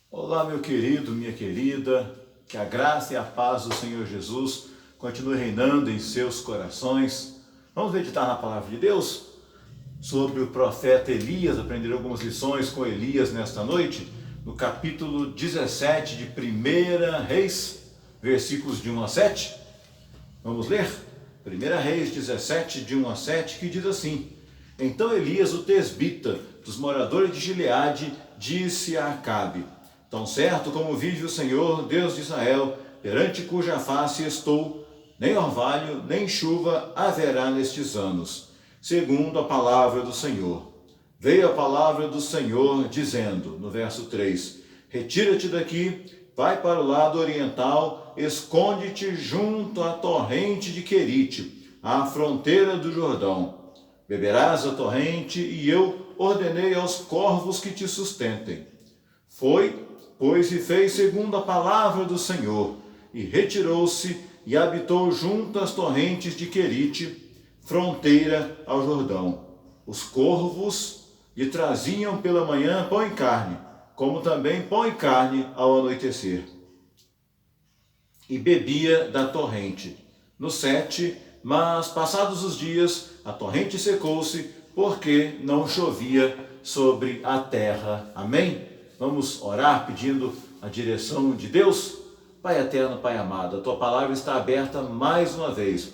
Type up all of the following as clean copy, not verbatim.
Olá, meu querido, minha querida, que a graça e a paz do Senhor Jesus continue reinando em seus corações. Vamos meditar na palavra de Deus sobre o profeta Elias, aprender algumas lições com Elias nesta noite, no capítulo 17 de 1 Reis, versículos de 1 a 7. Vamos ler? 1 Reis 17, de 1 a 7, que diz assim: Então Elias, o tesbita, dos moradores de Gileade, disse a Acabe: Tão certo como vive o Senhor, Deus de Israel, perante cuja face estou, nem orvalho, nem chuva haverá nestes anos, segundo a palavra do Senhor. Veio a palavra do Senhor, dizendo, no verso 3, Retira-te daqui, vai para o lado oriental, esconde-te junto à torrente de Querite, à fronteira do Jordão. Beberás a torrente, e eu ordenei aos corvos que te sustentem. Foi, pois, e fez segundo a palavra do Senhor, e retirou-se e habitou junto às torrentes de Querite, fronteira ao Jordão. Os corvos lhe traziam pela manhã pão e carne, como também pão e carne ao anoitecer. E bebia da torrente. No 7, mas passados os dias, a torrente secou-se, porque não chovia sobre a terra. Amém? Vamos orar pedindo a direção de Deus? Pai eterno, Pai amado, a Tua palavra está aberta mais uma vez.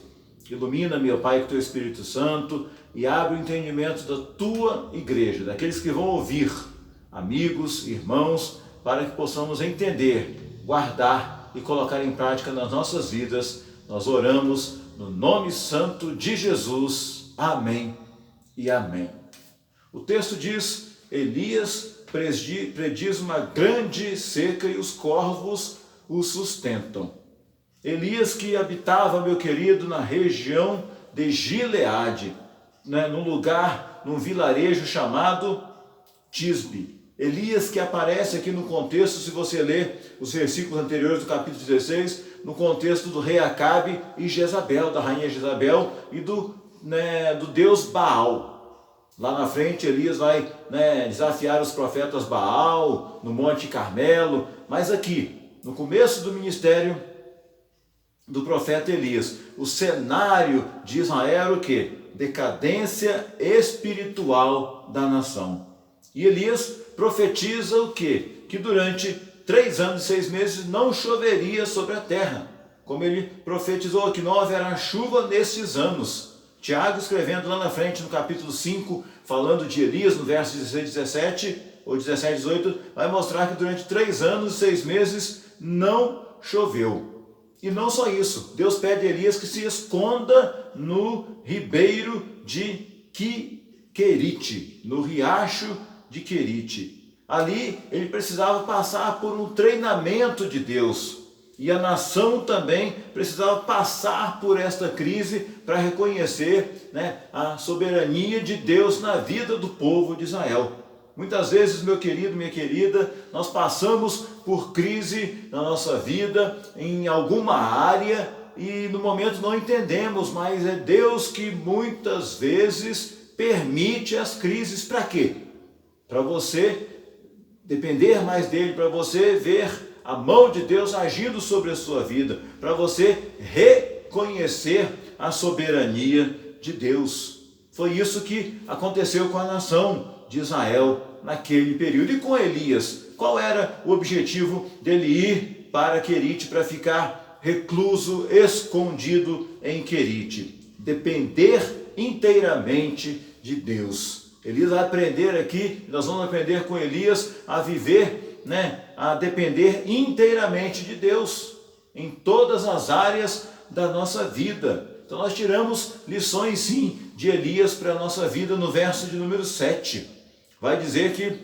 Ilumina, meu Pai, com o Teu Espírito Santo e abre o entendimento da Tua igreja, daqueles que vão ouvir, amigos, irmãos, para que possamos entender, guardar e colocar em prática nas nossas vidas. Nós oramos no nome santo de Jesus. Amém e amém. O texto diz: Elias prediz uma grande seca e os corvos o sustentam. Elias, que habitava, meu querido, na região de Gileade, num lugar, num vilarejo chamado Tisbe. Elias, que aparece aqui no contexto, se você ler os versículos anteriores do capítulo 16, no contexto do rei Acabe e Jezabel, da rainha Jezabel e do deus Baal. Lá na frente, Elias vai desafiar os profetas Baal, no Monte Carmelo. Mas aqui, no começo do ministério do profeta Elias, o cenário de Israel era o quê? Decadência espiritual da nação. E Elias profetiza o quê? Que durante 3 anos e 6 meses não choveria sobre a terra. Como ele profetizou que não haverá chuva nesses anos. Tiago, escrevendo lá na frente, no capítulo 5, falando de Elias, no verso 16, 17, ou 17, 18, vai mostrar que durante 3 anos e 6 meses não choveu. E não só isso, Deus pede a Elias que se esconda no ribeiro de Querite, no riacho de Querite. Ali ele precisava passar por um treinamento de Deus. E a nação também precisava passar por esta crise para reconhecer a soberania de Deus na vida do povo de Israel. Muitas vezes, meu querido, minha querida, nós passamos por crise na nossa vida, em alguma área, e no momento não entendemos, mas é Deus que muitas vezes permite as crises. Para quê? Para você depender mais dele, para você ver a mão de Deus agindo sobre a sua vida, para você reconhecer a soberania de Deus. Foi isso que aconteceu com a nação de Israel naquele período. E com Elias, qual era o objetivo dele ir para Querite, para ficar recluso, escondido em Querite? Depender inteiramente de Deus. Elias vai aprender aqui, nós vamos aprender com Elias a viver, a depender inteiramente de Deus, em todas as áreas da nossa vida. Então nós tiramos lições sim de Elias para a nossa vida no verso de número 7. Vai dizer que,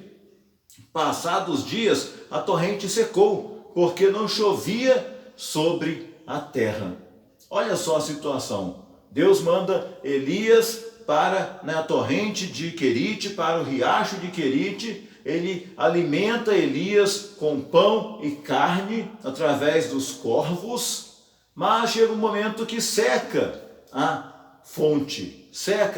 passados dias, a torrente secou, porque não chovia sobre a terra. Olha só a situação. Deus manda Elias para a torrente de Querite, para o riacho de Querite. Ele alimenta Elias com pão e carne através dos corvos, mas chega um momento que seca a fonte,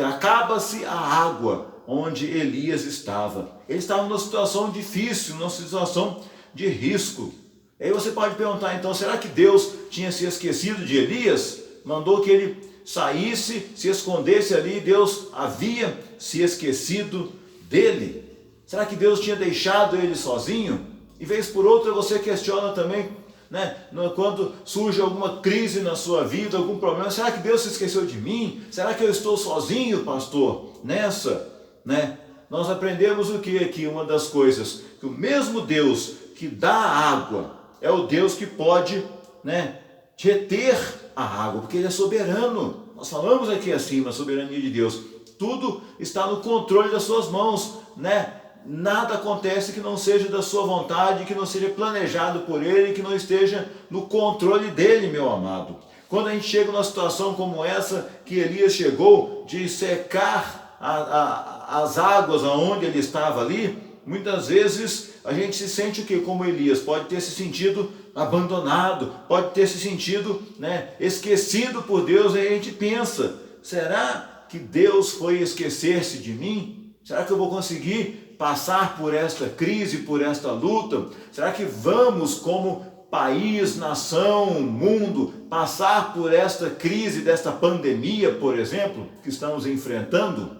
acaba-se a água onde Elias estava. Ele estava numa situação difícil, numa situação de risco. Aí você pode perguntar, então, será que Deus tinha se esquecido de Elias? Mandou que ele saísse, se escondesse ali, e Deus havia se esquecido dele? Será que Deus tinha deixado ele sozinho? E vez por outra você questiona também, né, quando surge alguma crise na sua vida, algum problema, será que Deus se esqueceu de mim? Será que eu estou sozinho, pastor, nessa? Né? Nós aprendemos o que aqui? Uma das coisas, que o mesmo Deus que dá a água, é o Deus que pode, né, reter a água, porque Ele é soberano. Nós falamos aqui acima, a soberania de Deus. Tudo está no controle das suas mãos, né? Nada acontece que não seja da sua vontade, que não seja planejado por Ele, que não esteja no controle dEle, meu amado. Quando a gente chega numa situação como essa, que Elias chegou, de secar as águas aonde ele estava ali, muitas vezes a gente se sente o que? Como Elias, pode ter se sentido abandonado, pode ter se sentido, né, esquecido por Deus, e a gente pensa, será que Deus foi esquecer-se de mim? Será que eu vou conseguir passar por esta crise, por esta luta? Será que vamos, como país, nação, mundo, passar por esta crise, desta pandemia, por exemplo, que estamos enfrentando?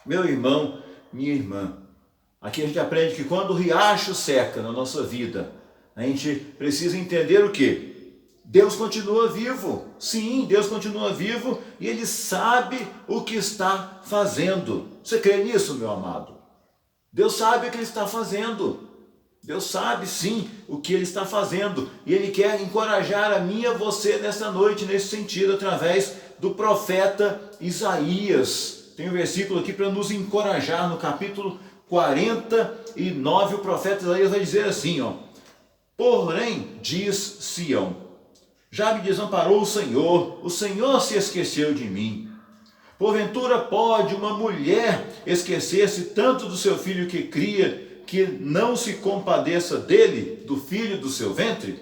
Meu irmão, minha irmã, aqui a gente aprende que quando o riacho seca na nossa vida, a gente precisa entender o quê? Deus continua vivo. Sim, Deus continua vivo e Ele sabe o que está fazendo. Você crê nisso, meu amado? Deus sabe o que Ele está fazendo. Deus sabe sim o que Ele está fazendo. E Ele quer encorajar a mim e a você nessa noite, nesse sentido, através do profeta Isaías. Tem um versículo aqui para nos encorajar, no capítulo 49, o profeta Isaías vai dizer assim, ó: porém, diz Sião, já me desamparou o Senhor se esqueceu de mim. Porventura pode uma mulher esquecer-se tanto do seu filho que cria, que não se compadeça dele, do filho do seu ventre?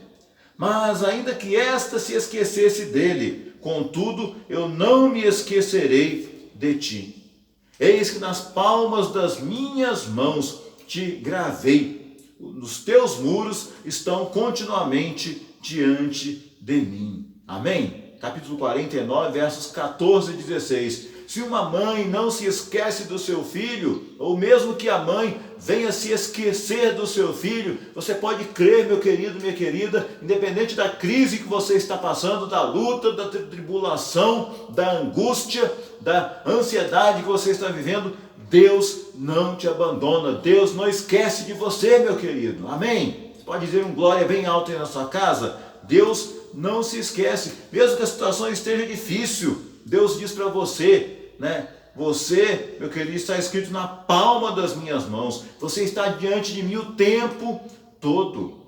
Mas ainda que esta se esquecesse dele, contudo eu não me esquecerei de ti. Eis que nas palmas das minhas mãos te gravei, os teus muros estão continuamente diante de mim. Amém? Capítulo 49, versos 14 e 16. Se uma mãe não se esquece do seu filho, ou mesmo que a mãe venha se esquecer do seu filho, você pode crer, meu querido, minha querida, independente da crise que você está passando, da luta, da tribulação, da angústia, da ansiedade que você está vivendo, Deus não te abandona, Deus não esquece de você, meu querido. Amém? Você pode dizer um glória bem alto aí na sua casa? Deus não se esquece, mesmo que a situação esteja difícil, Deus diz para você, né? Você, meu querido, está escrito na palma das minhas mãos. Você está diante de mim o tempo todo.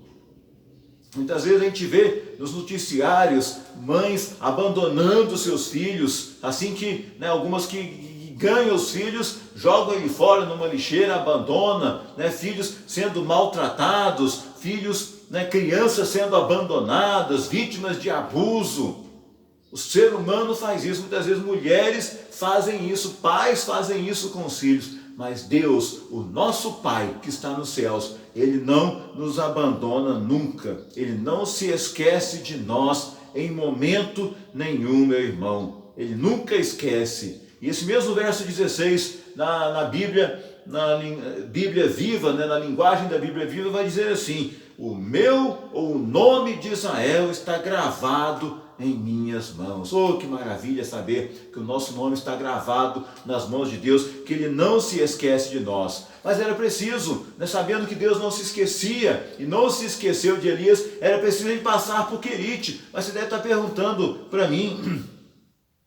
Muitas vezes a gente vê nos noticiários mães abandonando seus filhos, assim que, né, algumas que ganham os filhos, jogam ele fora numa lixeira, abandona, né, filhos sendo maltratados, filhos, né, crianças sendo abandonadas, vítimas de abuso. O ser humano faz isso, muitas vezes mulheres fazem isso, pais fazem isso com os filhos, mas Deus, o nosso Pai que está nos céus, Ele não nos abandona nunca, Ele não se esquece de nós em momento nenhum, meu irmão, Ele nunca esquece. E esse mesmo verso 16, na Bíblia Viva, né, na linguagem da Bíblia Viva, vai dizer assim: o nome de Israel está gravado em minhas mãos. Oh, que maravilha saber que o nosso nome está gravado nas mãos de Deus, que Ele não se esquece de nós. Mas era preciso, né, sabendo que Deus não se esquecia e não se esqueceu de Elias, era preciso ele passar por Querite. Mas você deve estar perguntando para mim,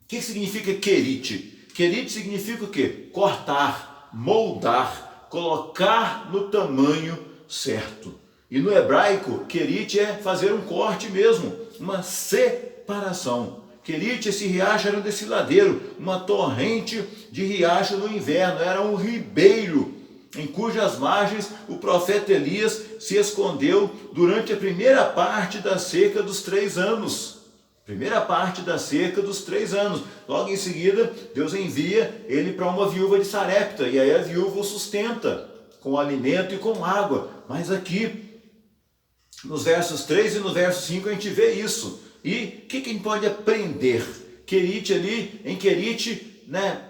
o que significa Querite? Querite significa o quê? Cortar, moldar, colocar no tamanho certo. E no hebraico, Querite é fazer um corte mesmo, uma separação. Querite, esse riacho era um desfiladeiro, uma torrente de riacho no inverno, era um ribeiro em cujas margens o profeta Elias se escondeu durante a primeira parte da seca dos 3 anos. Primeira parte da seca dos 3 anos. Logo em seguida, Deus envia ele para uma viúva de Sarepta, e aí a viúva o sustenta com alimento e com água. Mas aqui, nos versos 3 e no verso 5 a gente vê isso. E o que a gente pode aprender? Querite ali, em Querite,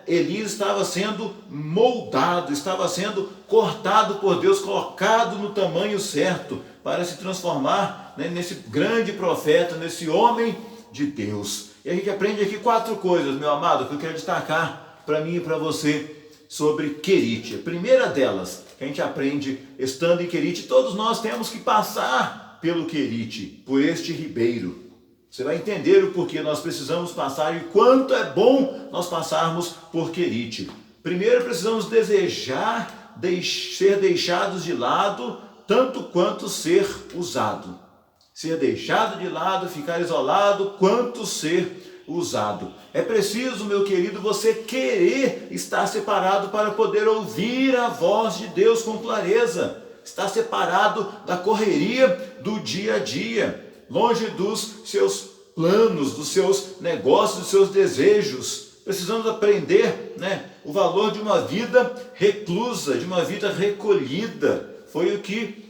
Elias estava sendo moldado, estava sendo cortado por Deus, colocado no tamanho certo para se transformar nesse grande profeta, nesse homem de Deus. E a gente aprende aqui 4 coisas, meu amado, que eu quero destacar para mim e para você sobre Querite. A primeira delas, que a gente aprende estando em Querite, todos nós temos que passar pelo Querite, por este ribeiro. Você vai entender o porquê nós precisamos passar e quanto é bom nós passarmos por Querite. Primeiro precisamos desejar ser deixados de lado, tanto quanto ser usado. Ser deixado de lado, ficar isolado, quanto ser usado. É preciso, meu querido, você querer estar separado para poder ouvir a voz de Deus com clareza. Estar separado da correria do dia a dia, longe dos seus planos, dos seus negócios, dos seus desejos. Precisamos aprender, o valor de uma vida reclusa, de uma vida recolhida. Foi o que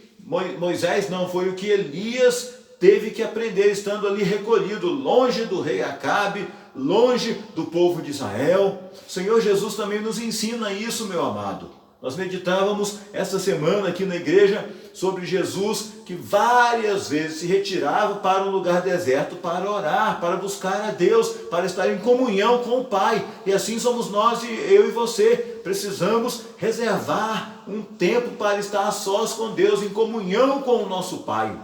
foi o que Elias teve que aprender, estando ali recolhido, longe do rei Acabe, longe do povo de Israel. O Senhor Jesus também nos ensina isso, meu amado. Nós meditávamos esta semana aqui na igreja sobre Jesus, que várias vezes se retirava para um lugar deserto para orar, para buscar a Deus, para estar em comunhão com o Pai. E assim somos nós, eu e você. Precisamos reservar um tempo para estar a sós com Deus, em comunhão com o nosso Pai.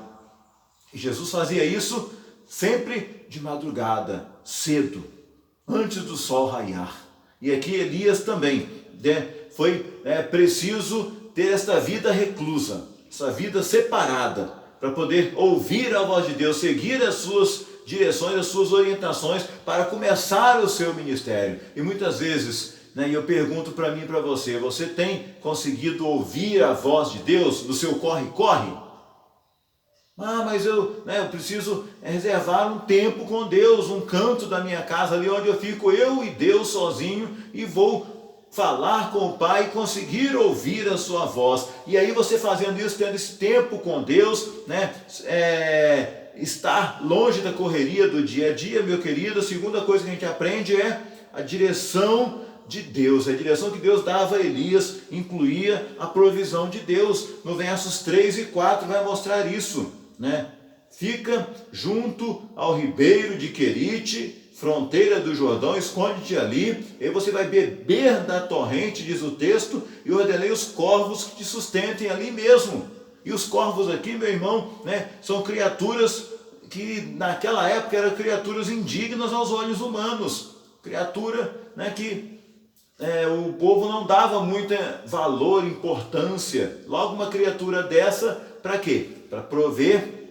E Jesus fazia isso sempre de madrugada, cedo, antes do sol raiar. E aqui Elias também, foi preciso ter esta vida reclusa, essa vida separada, para poder ouvir a voz de Deus, seguir as suas direções, as suas orientações, para começar o seu ministério. E muitas vezes, eu pergunto para mim e para você, você tem conseguido ouvir a voz de Deus no seu corre-corre? Mas eu preciso reservar um tempo com Deus, um canto da minha casa ali onde eu fico eu e Deus sozinho e vou falar com o Pai e conseguir ouvir a sua voz. E aí você fazendo isso, tendo esse tempo com Deus, estar longe da correria do dia a dia, meu querido. A segunda coisa que a gente aprende é a direção de Deus. A direção que Deus dava a Elias incluía a provisão de Deus. No versos 3 e 4 vai mostrar isso. Fica junto ao ribeiro de Querite, fronteira do Jordão, esconde-te ali, e você vai beber da torrente, diz o texto, e ordenei os corvos que te sustentem ali mesmo. E os corvos aqui, meu irmão, são criaturas que naquela época eram criaturas indignas aos olhos humanos, criatura que o povo não dava muito valor, importância. Logo, uma criatura dessa, para quê? Para prover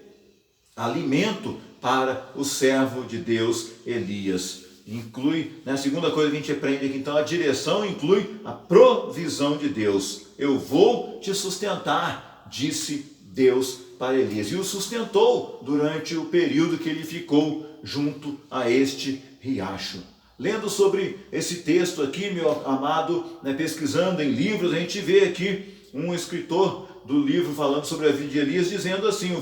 alimento para o servo de Deus Elias. Inclui, a segunda coisa que a gente aprende aqui, então, a direção inclui a provisão de Deus. Eu vou te sustentar, disse Deus para Elias. E o sustentou durante o período que ele ficou junto a este riacho. Lendo sobre esse texto aqui, meu amado, pesquisando em livros, a gente vê aqui um escritor do livro falando sobre a vida de Elias, dizendo assim,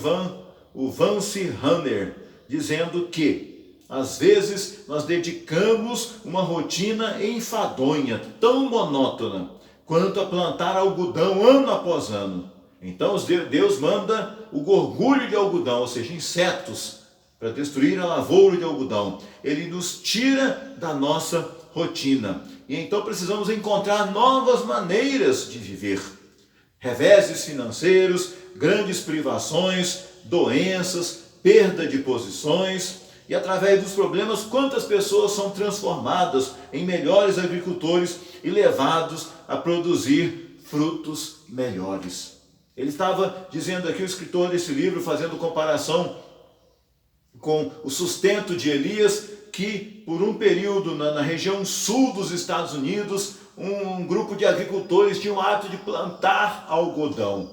o Vance Runner, dizendo que às vezes nós dedicamos uma rotina enfadonha, tão monótona, quanto a plantar algodão ano após ano. Então Deus manda o gorgulho de algodão, ou seja, insetos, para destruir a lavoura de algodão. Ele nos tira da nossa rotina. E então precisamos encontrar novas maneiras de viver. Reveses financeiros, grandes privações, doenças, perda de posições. E através dos problemas, quantas pessoas são transformadas em melhores agricultores e levados a produzir frutos melhores. Ele estava dizendo aqui, o escritor desse livro, fazendo comparação com o sustento de Elias, que por um período na região sul dos Estados Unidos, um grupo de agricultores tinha o hábito de plantar algodão.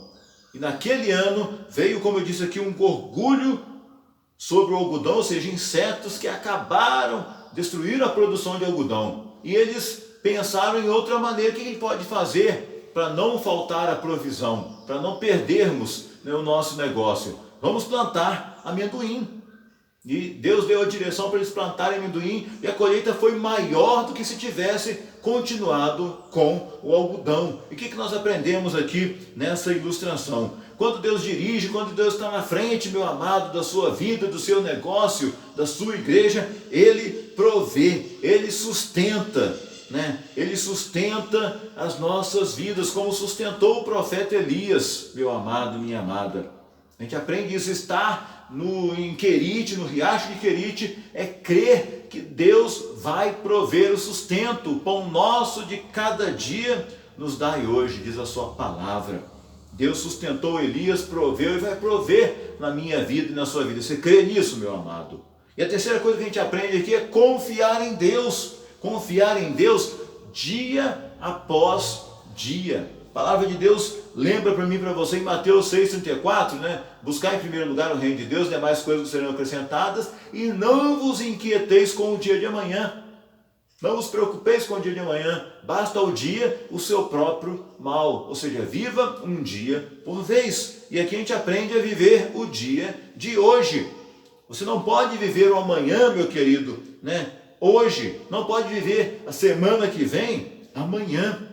E naquele ano veio, como eu disse aqui, um gorgulho sobre o algodão, ou seja, insetos que acabaram, destruíram a produção de algodão. E eles pensaram em outra maneira, o que a gente pode fazer para não faltar a provisão, para não perdermos o nosso negócio. vamos plantar amendoim. E Deus deu a direção para eles plantarem amendoim, e a colheita foi maior do que se tivesse continuado com o algodão. E o que nós aprendemos aqui nessa ilustração? Quando Deus dirige, quando Deus está na frente, meu amado, da sua vida, do seu negócio, da sua igreja, Ele provê, Ele sustenta, né? Ele sustenta as nossas vidas, como sustentou o profeta Elias, meu amado, minha amada. A gente aprende isso, estar em Querite, no riacho de Querite, é crer que Deus vai prover o sustento. O pão nosso de cada dia nos dai hoje, diz a sua palavra. Deus sustentou Elias, proveu e vai prover na minha vida e na sua vida. Você crê nisso, meu amado? E a terceira coisa que a gente aprende aqui é confiar em Deus. Confiar em Deus dia após dia. A palavra de Deus lembra para mim e para você em Mateus 6,34, né? Buscar em primeiro lugar o reino de Deus, demais coisas serão acrescentadas, e não vos inquieteis com o dia de amanhã. Não vos preocupeis com o dia de amanhã, basta ao dia o seu próprio mal. Ou seja, viva um dia por vez. E aqui a gente aprende a viver o dia de hoje. Você não pode viver o amanhã, meu querido, né? Hoje, não pode viver a semana que vem, amanhã.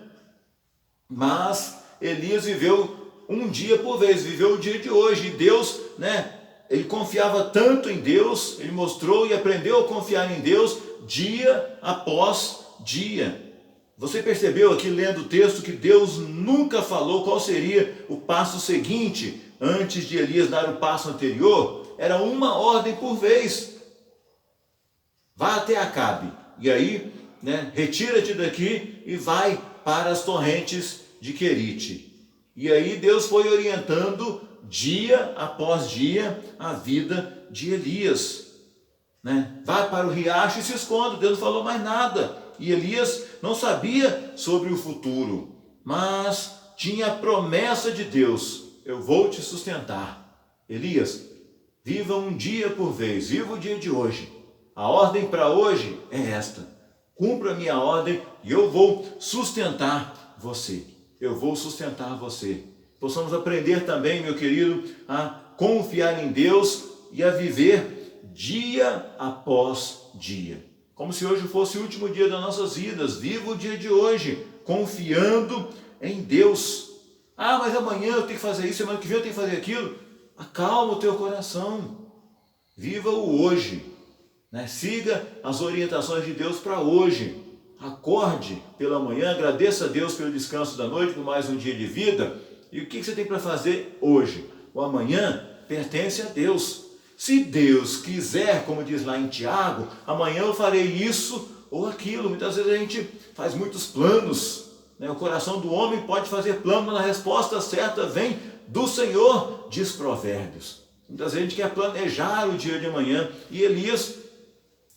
Mas Elias viveu um dia por vez, viveu o dia de hoje. E Deus, né? Ele confiava tanto em Deus, ele mostrou e aprendeu a confiar em Deus dia após dia. Você percebeu aqui lendo o texto que Deus nunca falou qual seria o passo seguinte antes de Elias dar o passo anterior? Era uma ordem por vez. Vá até Acabe, e aí, né, retira-te daqui e vai para as torrentes de Querite. E aí Deus foi orientando dia após dia a vida de Elias, né? Vai para o riacho e se esconde. Deus não falou mais nada. E Elias não sabia sobre o futuro, mas tinha a promessa de Deus: eu vou te sustentar. Elias, viva um dia por vez, viva o dia de hoje. A ordem para hoje é esta: cumpra a minha ordem e eu vou sustentar você. Eu vou sustentar você. Possamos aprender também, meu querido, a confiar em Deus e a viver dia após dia. Como se hoje fosse o último dia das nossas vidas. Viva o dia de hoje, confiando em Deus. Ah, mas amanhã eu tenho que fazer isso, semana que vem eu tenho que fazer aquilo. Acalma o teu coração. Viva o hoje, né? Siga as orientações de Deus para hoje. Acorde pela manhã, agradeça a Deus pelo descanso da noite, por mais um dia de vida. E o que você tem para fazer hoje? O amanhã pertence a Deus. Se Deus quiser, como diz lá em Tiago, amanhã eu farei isso ou aquilo. Muitas vezes a gente faz muitos planos, né? O coração do homem pode fazer plano, mas a resposta certa vem do Senhor, diz Provérbios. Muitas vezes a gente quer planejar o dia de amanhã, e Elias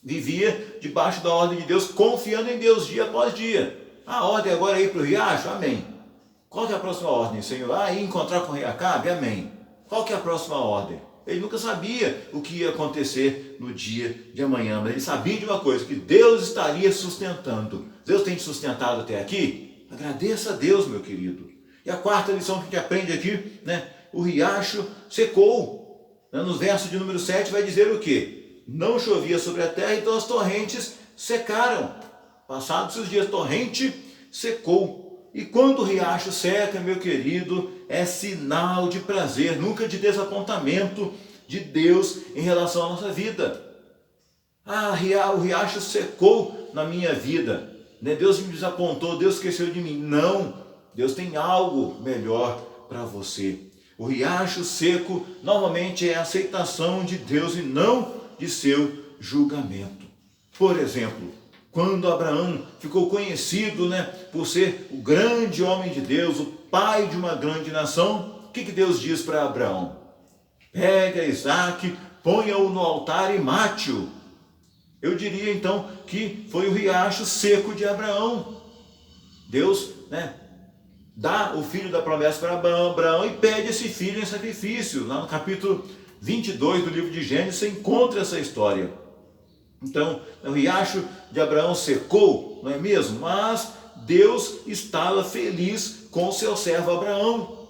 vivia debaixo da ordem de Deus, confiando em Deus dia após dia. A ordem agora é ir para o riacho? Amém. Qual que é a próxima ordem, Senhor? Ir encontrar com o rei Acabe? Amém. Qual que é a próxima ordem? Ele nunca sabia o que ia acontecer no dia de amanhã, mas ele sabia de uma coisa: que Deus estaria sustentando. Deus tem te sustentado até aqui? Agradeça a Deus, meu querido. E a quarta lição que a gente aprende aqui, né? O riacho secou. No verso de número 7 vai dizer o quê? Não chovia sobre a terra, então as torrentes secaram. Passados os dias, torrente secou. E quando o riacho seca, meu querido, é sinal de prazer, nunca de desapontamento de Deus em relação à nossa vida. Ah, o riacho secou na minha vida, né? Deus me desapontou, Deus esqueceu de mim. Não, Deus tem algo melhor para você. O riacho seco normalmente é a aceitação de Deus e não de seu julgamento. Por exemplo, quando Abraão ficou conhecido, né, por ser o grande homem de Deus, o pai de uma grande nação, o que Deus diz para Abraão? Pega Isaque, ponha-o no altar e mate-o. Eu diria então que foi o riacho seco de Abraão. Deus, né, dá o filho da promessa para Abraão e pede esse filho em sacrifício. Lá no capítulo 22 do livro de Gênesis você encontra essa história. Então, o riacho de Abraão secou, não é mesmo? Mas Deus estava feliz com o seu servo Abraão.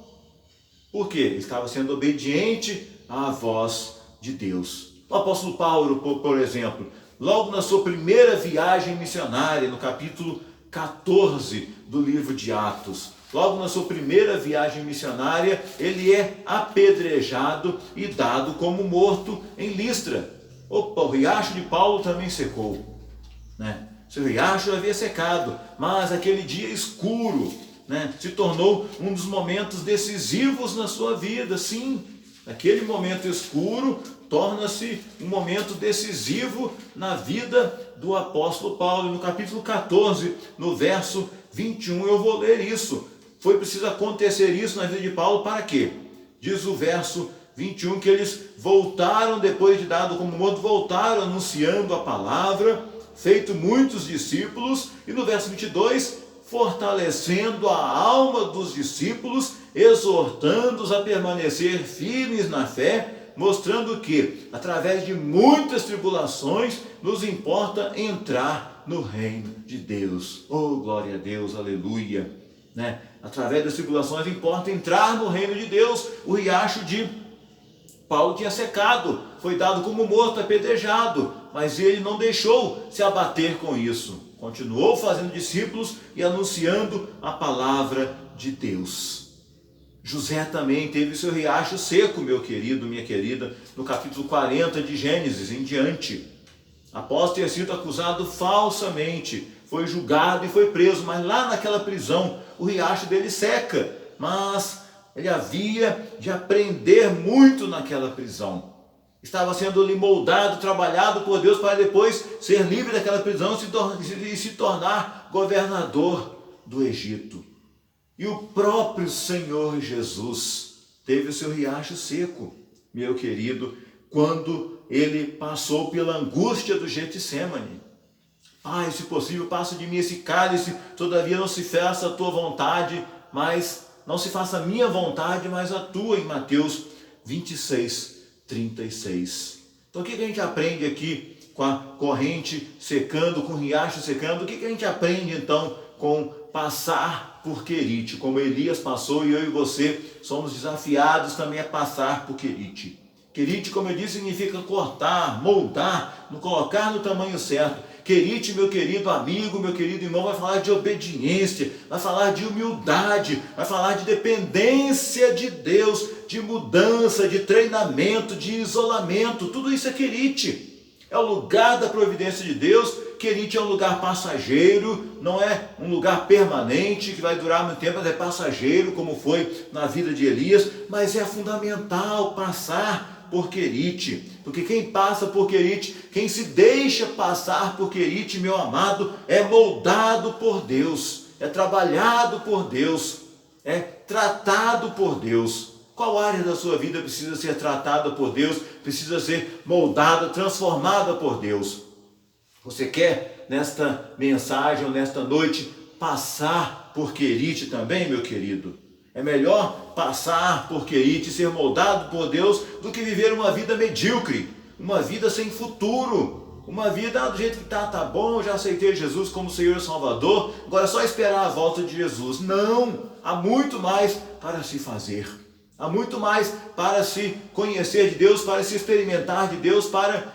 Por quê? Estava sendo obediente à voz de Deus. O apóstolo Paulo, por exemplo, logo na sua primeira viagem missionária, no capítulo 14 do livro de Atos, logo na sua primeira viagem missionária, ele é apedrejado e dado como morto em Listra. Opa, o riacho de Paulo também secou, né? Seu riacho havia secado, mas aquele dia escuro, né, se tornou um dos momentos decisivos na sua vida. Sim, aquele momento escuro torna-se um momento decisivo na vida do apóstolo Paulo. E no capítulo 14, no verso 21, eu vou ler isso. Foi preciso acontecer isso na vida de Paulo para quê? Diz o verso 21 que eles voltaram, depois de dado como morto, voltaram anunciando a palavra, feito muitos discípulos, e no verso 22, fortalecendo a alma dos discípulos, exortando-os a permanecer firmes na fé, mostrando que, através de muitas tribulações, nos importa entrar no reino de Deus. Oh, glória a Deus, aleluia! Né? Através das tribulações importa entrar no reino de Deus. O riacho de Paulo tinha secado, foi dado como morto, apedrejado, mas ele não deixou se abater com isso. Continuou fazendo discípulos e anunciando a palavra de Deus. José também teve seu riacho seco, meu querido, minha querida, no capítulo 40 de Gênesis em diante. Após ter sido acusado falsamente, foi julgado e foi preso, mas lá naquela prisão o riacho dele seca, mas ele havia de aprender muito naquela prisão. Estava sendo ali moldado, trabalhado por Deus para depois ser livre daquela prisão e se tornar governador do Egito. E o próprio Senhor Jesus teve o seu riacho seco, meu querido, quando ele passou pela angústia do Getsemane. Pai, se possível, passa de mim esse cálice, todavia não se faça a tua vontade, mas não se faça a minha vontade, mas a tua, em Mateus 26, 36. Então o que a gente aprende aqui com a corrente secando, com o riacho secando? O que a gente aprende então com passar por Querite? Como Elias passou e eu e você somos desafiados também a passar por Querite. Querite, como eu disse, significa cortar, moldar, colocar no tamanho certo. Querite, meu querido amigo, meu querido irmão, vai falar de obediência, vai falar de humildade, vai falar de dependência de Deus, de mudança, de treinamento, de isolamento. Tudo isso é Querite. É o lugar da providência de Deus. Querite é um lugar passageiro, não é um lugar permanente que vai durar muito tempo, mas é passageiro, como foi na vida de Elias, mas é fundamental passar por Querite, porque quem passa por Querite, quem se deixa passar por Querite, meu amado, é moldado por Deus, é trabalhado por Deus, é tratado por Deus. Qual área da sua vida precisa ser tratada por Deus, precisa ser moldada, transformada por Deus? Você quer, nesta mensagem ou nesta noite, passar por Querite também, meu querido? É melhor passar por Querite, ser moldado por Deus, do que viver uma vida medíocre, uma vida sem futuro, uma vida do jeito que tá bom, já aceitei Jesus como Senhor e Salvador, agora é só esperar a volta de Jesus. Não, há muito mais para se fazer, há muito mais para se conhecer de Deus, para se experimentar de Deus, para,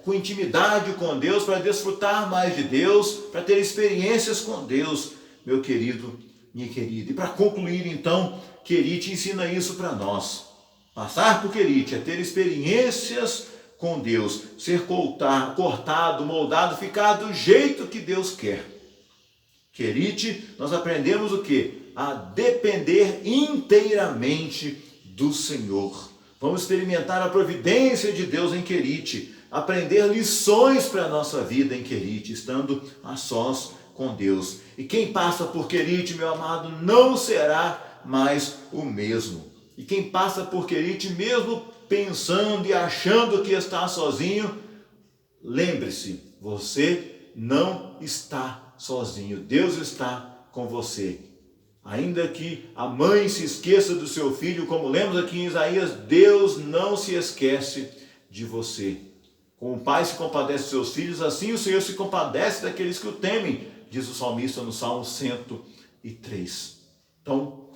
com intimidade com Deus, para desfrutar mais de Deus, para ter experiências com Deus, meu querido, minha querida. E para concluir então, Querite ensina isso para nós. Passar por Querite é ter experiências com Deus, ser cortado, moldado, ficar do jeito que Deus quer. Querite, nós aprendemos o quê? A depender inteiramente do Senhor. Vamos experimentar a providência de Deus em Querite, aprender lições para a nossa vida em Querite, estando a sós com Deus. E quem passa por Querite, meu amado, não será mais o mesmo. E quem passa por Querite, mesmo pensando e achando que está sozinho, lembre-se, você não está sozinho. Deus está com você. Ainda que a mãe se esqueça do seu filho, como lemos aqui em Isaías, Deus não se esquece de você. Como o pai se compadece dos seus filhos, assim o Senhor se compadece daqueles que o temem, diz o salmista no Salmo 103. Então,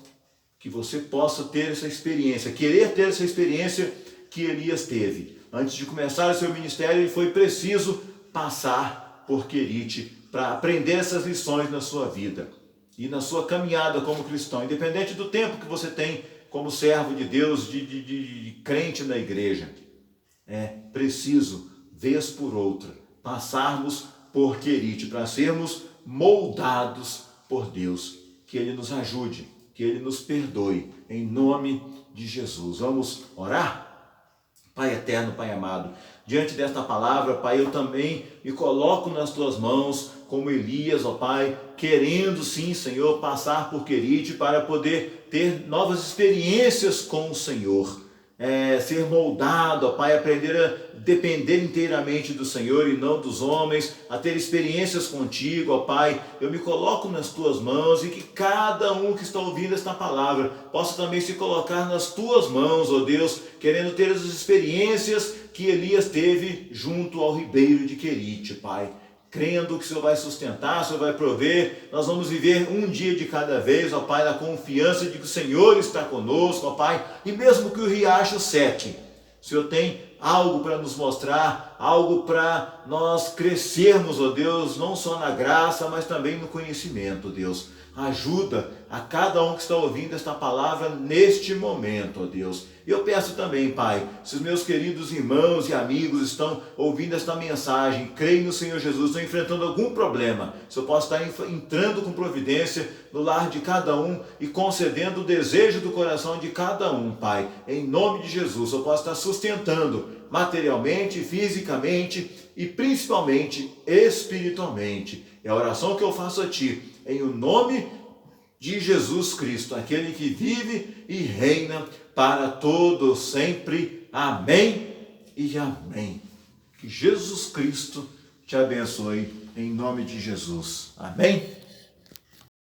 que você possa ter essa experiência, querer ter essa experiência que Elias teve. Antes de começar o seu ministério, ele foi preciso passar por Querite para aprender essas lições na sua vida e na sua caminhada como cristão, independente do tempo que você tem como servo de Deus, de crente na igreja. É preciso, vez por outra, passarmos por Querite para sermos moldados por Deus. Que Ele nos ajude, que Ele nos perdoe, em nome de Jesus. Vamos orar? Pai eterno, Pai amado, diante desta palavra, Pai, eu também me coloco nas Tuas mãos, como Elias, ó Pai, querendo sim, Senhor, passar por Querite para poder ter novas experiências com o Senhor. Ser moldado, ó Pai, aprender a depender inteiramente do Senhor e não dos homens, a ter experiências contigo, ó Pai. Eu me coloco nas Tuas mãos e que cada um que está ouvindo esta palavra possa também se colocar nas Tuas mãos, ó Deus, querendo ter as experiências que Elias teve junto ao ribeiro de Querite, Pai. Crendo que o Senhor vai sustentar, o Senhor vai prover, nós vamos viver um dia de cada vez, ó Pai, na confiança de que o Senhor está conosco, ó Pai, e mesmo que o riacho seque, o Senhor tem algo para nos mostrar, algo para nós crescermos, ó Deus, não só na graça, mas também no conhecimento, Deus. Ajuda a cada um que está ouvindo esta palavra neste momento, ó Deus. E eu peço também, Pai, se os meus queridos irmãos e amigos estão ouvindo esta mensagem, creem no Senhor Jesus, estão enfrentando algum problema, se eu posso estar entrando com providência no lar de cada um e concedendo o desejo do coração de cada um, Pai, em nome de Jesus, eu posso estar sustentando materialmente, fisicamente e principalmente espiritualmente. É a oração que eu faço a Ti, em o nome de Jesus Cristo, aquele que vive e reina para todo sempre. Amém e amém. Que Jesus Cristo te abençoe em nome de Jesus. Amém.